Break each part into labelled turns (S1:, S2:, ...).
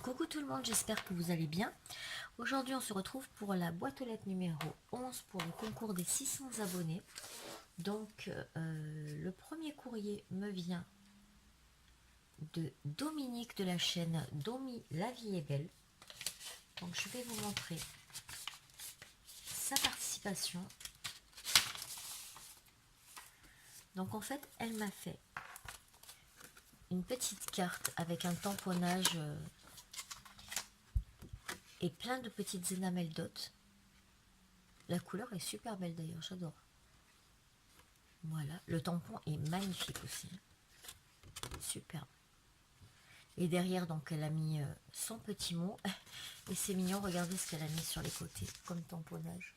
S1: Coucou tout le monde, j'espère que vous allez bien. Aujourd'hui on se retrouve pour la boîte aux lettres numéro 11 pour le concours des 600 abonnés. Donc le premier courrier me vient de Dominique de la chaîne Domi La Vie est Belle. Donc je vais vous montrer sa participation. Donc en fait elle m'a fait une petite carte avec un tamponnage et plein de petites énamelles dots. La couleur est super belle d'ailleurs, j'adore. Voilà, le tampon est magnifique aussi. Superbe. Et derrière, donc, elle a mis son petit mot. Et c'est mignon, regardez ce qu'elle a mis sur les côtés, comme tamponnage.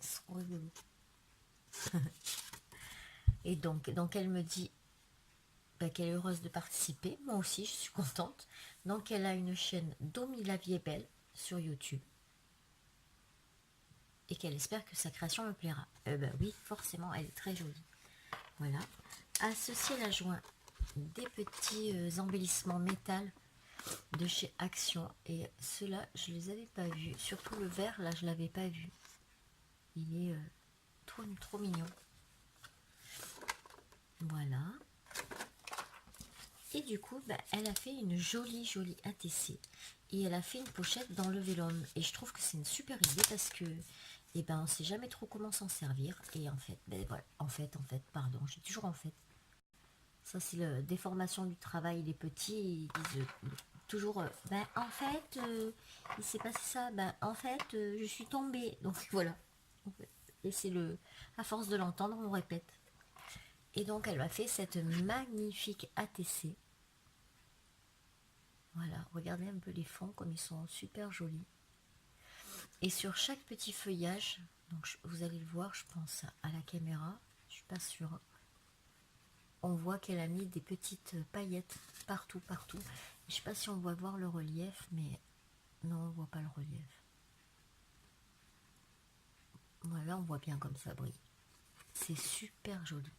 S1: C'est rigolo. Et donc elle me dit qu'elle est heureuse de participer. Moi aussi, je suis contente. Donc, elle a une chaîne Domi La Vie est Belle sur YouTube. Et qu'elle espère que sa création me plaira. Ben oui, forcément, elle est très jolie. Voilà. À ceci, elle a joint des petits embellissements métal de chez Action. Et ceux-là, je les avais pas vus. Surtout le vert, là, je l'avais pas vu. Il est trop mignon. Voilà. Et du coup, elle a fait une jolie ATC. Et elle a fait une pochette dans le vélum. Et je trouve que c'est une super idée parce que on ne sait jamais trop comment s'en servir. Et en fait, voilà, en fait, pardon, j'ai toujours en fait. Ça, c'est la déformation du travail. Les petits, ils disent toujours, en fait, il s'est passé ça. En fait, je suis tombée. Donc voilà. Et c'est à force de l'entendre, on répète. Et donc, elle m'a fait cette magnifique ATC. Voilà, regardez un peu les fonds, comme ils sont super jolis. Et sur chaque petit feuillage, donc vous allez le voir, je pense, à la caméra, je suis pas sûre. On voit qu'elle a mis des petites paillettes partout. Je sais pas si on va voir le relief, mais non, on voit pas le relief. Voilà, on voit bien comme ça brille. C'est super joli.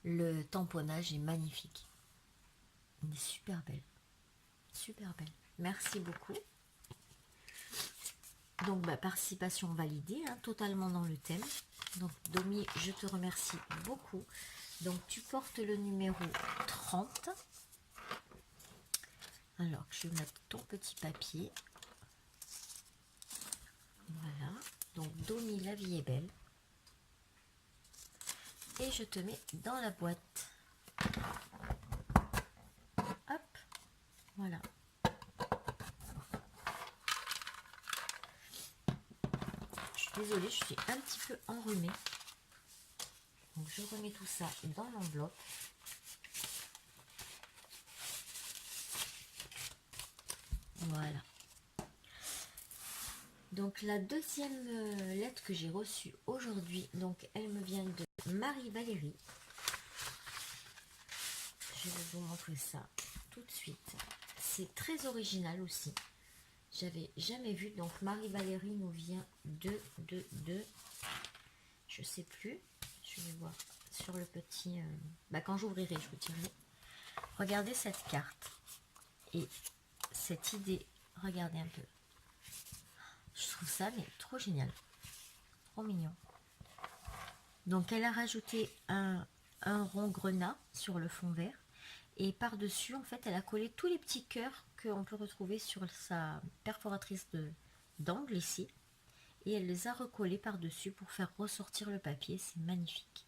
S1: Le tamponnage est magnifique. Il est super belle. Super belle. Merci beaucoup. Donc, participation validée, hein, totalement dans le thème. Donc, Domi, je te remercie beaucoup. Donc, tu portes le numéro 30. Alors, je vais mettre ton petit papier. Voilà. Donc, Domi, la vie est belle. Et je te mets dans la boîte. Hop. Voilà. Je suis désolée, je suis un petit peu enrhumée. Donc, je remets tout ça dans l'enveloppe. Voilà. Donc la deuxième lettre que j'ai reçue aujourd'hui, donc elle me vient de Marie-Valérie. Je vais vous montrer ça tout de suite. C'est très original aussi. J'avais jamais vu. Donc Marie-Valérie nous vient de je sais plus. Je vais voir sur le petit. Quand j'ouvrirai, je vous dirai. Regardez cette carte et cette idée. Regardez un peu. Je trouve ça mais trop génial. Trop mignon. Donc elle a rajouté un rond grenat sur le fond vert. Et par-dessus, en fait, elle a collé tous les petits cœurs qu'on peut retrouver sur sa perforatrice d'angle ici. Et elle les a recollés par-dessus pour faire ressortir le papier. C'est magnifique.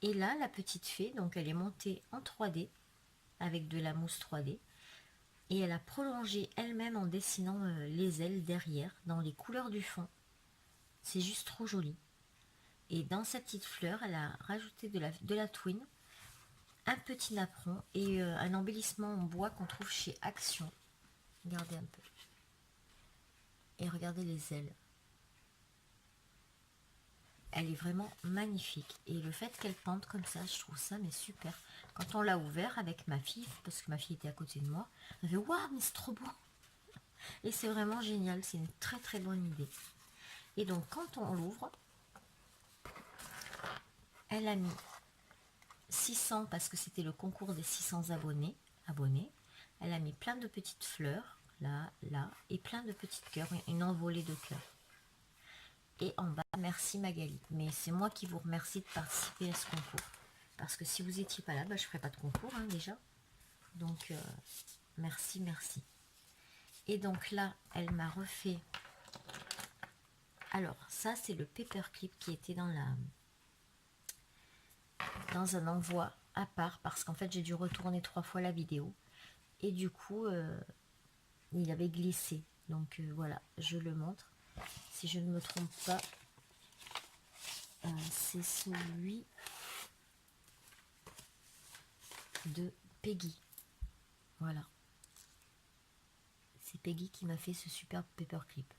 S1: Et là, la petite fée, donc elle est montée en 3D avec de la mousse 3D. Et elle a prolongé elle-même en dessinant les ailes derrière dans les couleurs du fond. C'est juste trop joli. Et dans sa petite fleur, elle a rajouté de la twine, un petit napperon et un embellissement en bois qu'on trouve chez Action. Regardez un peu. Et regardez les ailes. Elle est vraiment magnifique. Et le fait qu'elle pende comme ça, je trouve ça mais super. Quand on l'a ouvert avec ma fille, parce que ma fille était à côté de moi, elle fait waouh, mais c'est trop beau. Et c'est vraiment génial. C'est une très bonne idée. Et donc quand on l'ouvre, elle a mis 600 parce que c'était le concours des 600 abonnés. Elle a mis plein de petites fleurs, là, là, et plein de petites cœurs, une envolée de cœurs. Et en bas, merci Magali. Mais c'est moi qui vous remercie de participer à ce concours. Parce que si vous n'étiez pas là, bah, je ne ferais pas de concours hein, déjà. Donc, merci, merci. Et donc là, elle m'a refait... Alors, ça, c'est le paperclip qui était dans un envoi à part. Parce qu'en fait, j'ai dû retourner 3 fois la vidéo. Et du coup, il avait glissé. Donc, voilà, je le montre. Si je ne me trompe pas, c'est celui de Peggy. Voilà. C'est Peggy qui m'a fait ce superbe paperclip.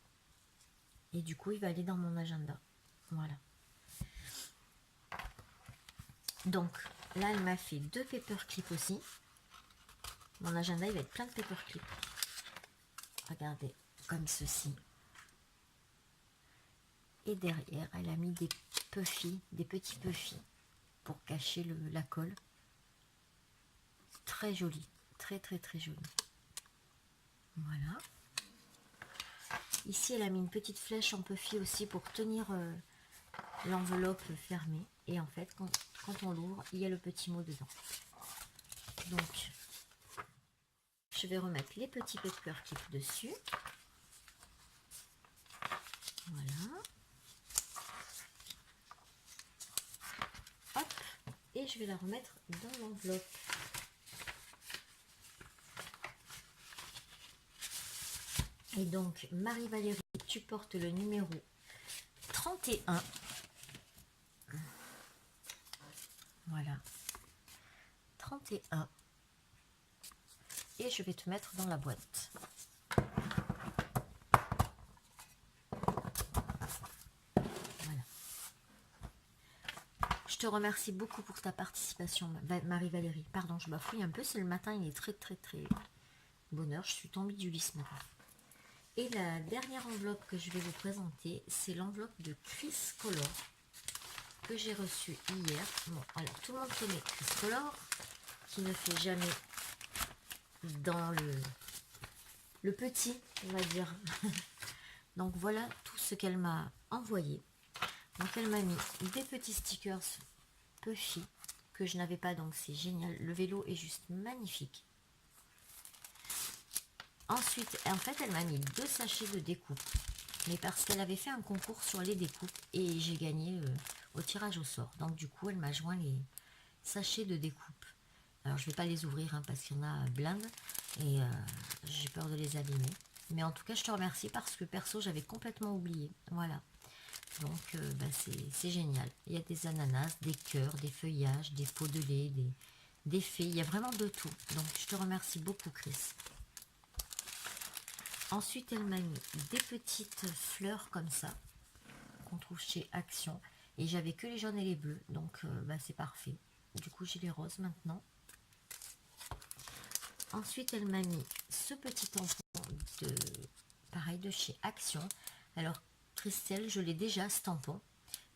S1: Et du coup, il va aller dans mon agenda. Voilà. Donc, là, elle m'a fait 2 paperclips aussi. Mon agenda, il va être plein de paperclips. Regardez, comme ceci. Et derrière, elle a mis des puffy, des petits puffy pour cacher la colle. Très joli, très très très joli. Voilà. Ici, elle a mis une petite flèche en puffy aussi pour tenir l'enveloppe fermée. Et en fait, quand on l'ouvre, il y a le petit mot dedans. Donc, je vais remettre les petits paperclips dessus. Voilà. Hop. Et je vais la remettre dans l'enveloppe. Et donc, Marie-Valérie, tu portes le numéro 31. Voilà. 31. Et je vais te mettre dans la boîte. Voilà. Je te remercie beaucoup pour ta participation, Marie-Valérie. Pardon, je bafouille un peu, c'est le matin, il est très très très bonne heure. Je suis tombée du lit ce matin. Et la dernière enveloppe que je vais vous présenter, c'est l'enveloppe de Chris Color que j'ai reçue hier. Bon, alors tout le monde connaît Chris Color, qui ne fait jamais dans le petit, on va dire. Donc voilà tout ce qu'elle m'a envoyé. Donc elle m'a mis des petits stickers puffy que je n'avais pas, donc c'est génial. Le vélo est juste magnifique. Ensuite, en fait, elle m'a mis 2 sachets de découpe. Mais parce qu'elle avait fait un concours sur les découpes et j'ai gagné au tirage au sort. Donc du coup, elle m'a joint les sachets de découpe. Alors, je ne vais pas les ouvrir hein, parce qu'il y en a blinde et j'ai peur de les abîmer. Mais en tout cas, je te remercie parce que perso, j'avais complètement oublié. Voilà. Donc, bah, c'est génial. Il y a des ananas, des cœurs, des feuillages, des pots de lait, des fées. Il y a vraiment de tout. Donc, je te remercie beaucoup, Chris. Ensuite, elle m'a mis des petites fleurs comme ça, qu'on trouve chez Action. Et j'avais que les jaunes et les bleus, donc bah, c'est parfait. Du coup, j'ai les roses maintenant. Ensuite, elle m'a mis ce petit tampon pareil, de chez Action. Alors, Christelle, je l'ai déjà, ce tampon.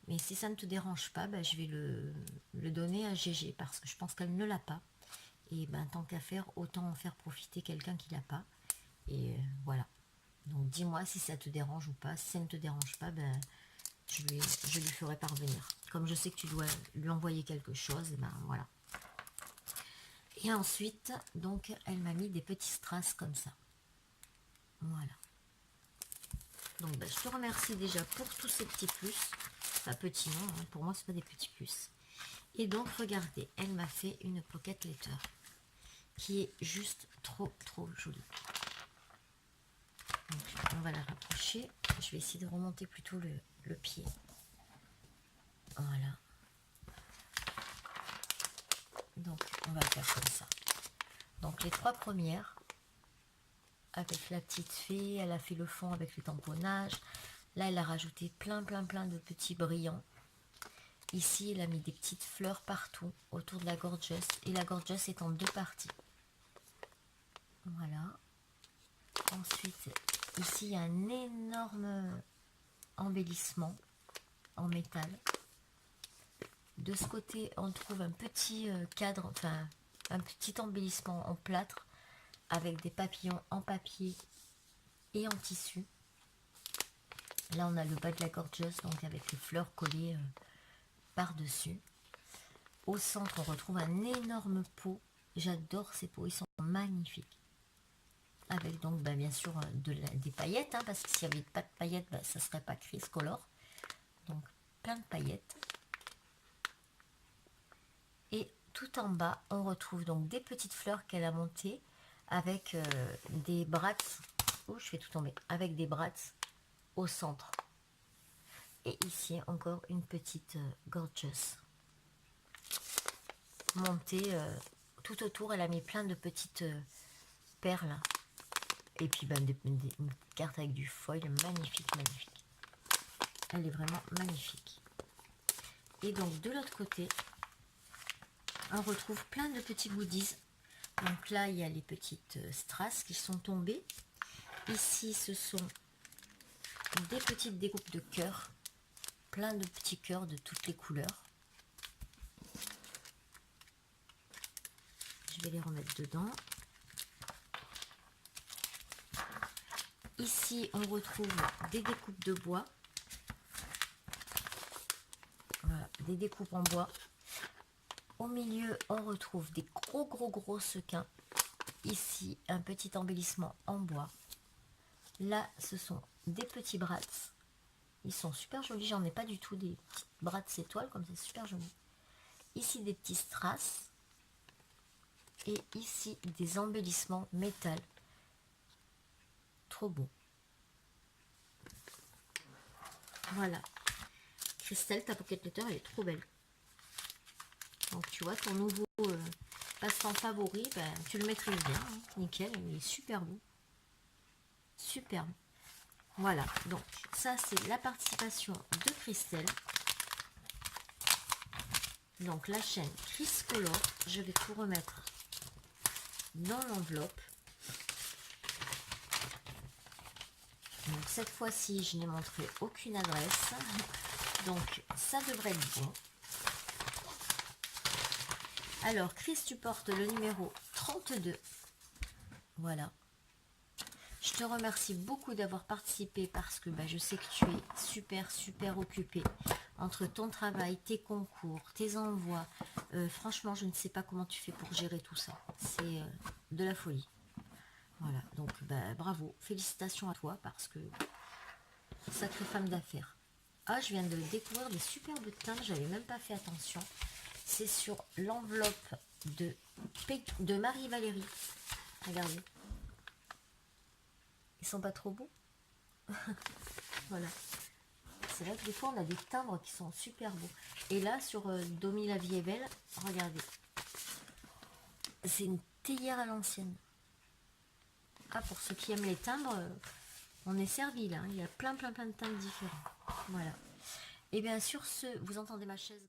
S1: Mais si ça ne te dérange pas, bah, je vais le donner à Gégé, parce que je pense qu'elle ne l'a pas. Et ben, tant qu'à faire, autant en faire profiter quelqu'un qui l'a pas. Et voilà. Donc dis-moi si ça te dérange ou pas. Si ça ne te dérange pas, ben, je lui ferai parvenir. Comme je sais que tu dois lui envoyer quelque chose, ben voilà. Et ensuite, donc, elle m'a mis des petits strass comme ça. Voilà. Donc ben, je te remercie déjà pour tous ces petits plus. Pas petits non, hein, pour moi c'est pas des petits plus. Et donc regardez, elle m'a fait une pocket letter qui est juste trop trop jolie. Donc, on va la rapprocher. Je vais essayer de remonter plutôt le pied. Voilà. Donc, on va faire comme ça. Donc, les 3 premières, avec la petite fée, elle a fait le fond avec le tamponnage. Là, elle a rajouté plein de petits brillants. Ici, elle a mis des petites fleurs partout autour de la gorgeous. Et la gorgeous est en 2 parties. Voilà. Ensuite, ici, il y a un énorme embellissement en métal. De ce côté, on trouve un petit cadre, enfin, un petit embellissement en plâtre avec des papillons en papier et en tissu. Là, on a le bas de la gorgeous, donc avec les fleurs collées par-dessus. Au centre, on retrouve un énorme pot. J'adore ces pots, ils sont magnifiques. Avec donc, bien sûr, des paillettes, hein, parce que s'il n'y avait pas de paillettes, ça ne serait pas Criscolor. Donc, plein de paillettes. Et tout en bas, on retrouve donc des petites fleurs qu'elle a montées avec des brats. Oh, je fais tout tomber. Avec des brats au centre. Et ici, encore une petite gorgeous. Montée tout autour. Elle a mis plein de petites perles. Et puis, une carte avec du foil. Magnifique, magnifique. Elle est vraiment magnifique. Et donc, de l'autre côté, on retrouve plein de petits goodies. Donc là, il y a les petites strass qui sont tombées. Ici, ce sont des petites découpes de cœurs. Plein de petits cœurs de toutes les couleurs. Je vais les remettre dedans. Ici, on retrouve des découpes de bois. Voilà, des découpes en bois. Au milieu, on retrouve des gros sequins. Ici, un petit embellissement en bois. Là, ce sont des petits brats. Ils sont super jolis. J'en ai pas du tout des petites brats étoiles, comme c'est super joli. Ici, des petits strass. Et ici, des embellissements métal. Trop beau. Voilà. Christelle, ta pocket letter, elle est trop belle. Donc, tu vois, ton nouveau passe-temps favori, tu le maîtrises bien. Hein. Nickel, il est super beau. Superbe. Voilà, donc ça, c'est la participation de Christelle. Donc, la chaîne Criscolor, je vais tout remettre dans l'enveloppe. Donc, cette fois-ci, je n'ai montré aucune adresse. Donc, ça devrait être bon. Alors, Chris, tu portes le numéro 32. Voilà. Je te remercie beaucoup d'avoir participé parce que je sais que tu es super occupé entre ton travail, tes concours, tes envois. Franchement, je ne sais pas comment tu fais pour gérer tout ça. C'est de la folie. Voilà, donc bravo, félicitations à toi parce que sacrée femme d'affaires. Ah, je viens de découvrir des superbes timbres, j'avais même pas fait attention. C'est sur l'enveloppe de Marie-Valérie. Regardez. Ils sont pas trop beaux. Voilà. C'est vrai que des fois on a des timbres qui sont super beaux. Et là sur Domi la vie est belle, regardez. C'est une théière à l'ancienne. Ah, pour ceux qui aiment les timbres, on est servi là. Il y a plein de timbres différents. Voilà. Et bien sur ce, vous entendez ma chaise.